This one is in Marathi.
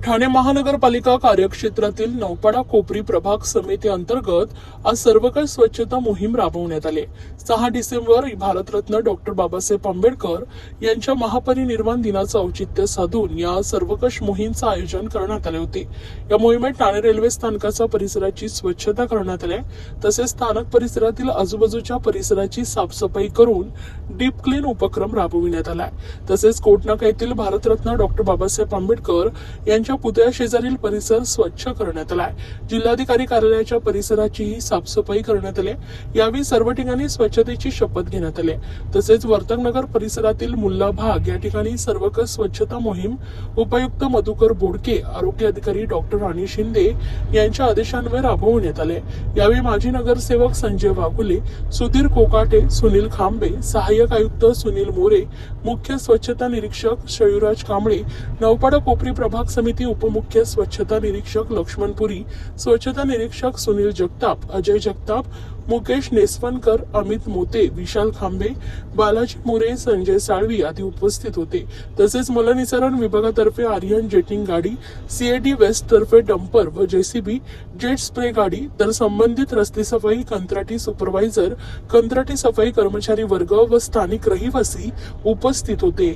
ठाणे महानगरपालिका कार्यक्षेत्रातील नौपाडा कोपरी प्रभाग समिती अंतर्गत आज सर्वकाळ स्वच्छता मोहीम राबवण्यात आली। 6 डिसेंबर भारतरत्न डॉक्टर बाबासाहेब आंबेडकर यांच्या महापरिनिर्वाण दिनाचं औचित्य साधून या सर्वकष मोहीमचं आयोजन करण्यात आले होते। या मोहिमेत ठाणे रेल्वे स्थानकाच्या परिसराची स्वच्छता करण्यात आली, तसेच स्थानक परिसरातील आजूबाजूच्या परिसराची साफसफाई करून डीप क्लीन उपक्रम राबविण्यात आला। तसेच कोटनाका येथील भारतरत्न डॉक्टर बाबासाहेब आंबेडकर यांच्या पुतळ्या शेजारील परिसर स्वच्छ करण्यात आलाय। जिल्हाधिकारी कार्यालयाच्या परिसराचीही साफसफाई करण्यात आली। यावेळी सर्व ठिकाणी स्वच्छतेची शपथ घेण्यात आली। तसेच वर्तकनगर परिसरातील मुल्ला भाग या ठिकाणी सर्वकष स्वच्छता मोहीम उपायुक्त मधुकर बोडके, आरोग्य अधिकारी डॉक्टर राणी शिंदे यांच्या आदेशान्वये राबवण्यात आले। यावेळी माजी नगरसेवक संजय वाघुले, सुधीर कोकाटे, सुनील खांबे, सहाय्यक आयुक्त सुनील मोरे, मुख्य स्वच्छता निरीक्षक शयुराज कांबळे, नौपाडा कोपरी प्रभाग समिती उपमुख्य स्वच्छता निरीक्षक लक्ष्मण पुरी, स्वच्छता निरीक्षक सुनील जगताप, अजय जगताप, मुकेश नेसवनकर, अमित मोते, विशाल खांबे, बालाजी मोरे, संजय साळवी आदी उपस्थित होते। तसेच मलनिसारण विभागातर्फे आर्यन जेटिंग गाडी, सीएडी वेस्ट तर्फे डंपर व जेसीबी जेट स्प्रे गाडी, तर संबंधित रस्ते सफाई, कंत्राटी सुपरवायझर, कंत्राटी सफाई कर्मचारी वर्ग व स्थानिक रहिवासी उपस्थित होते।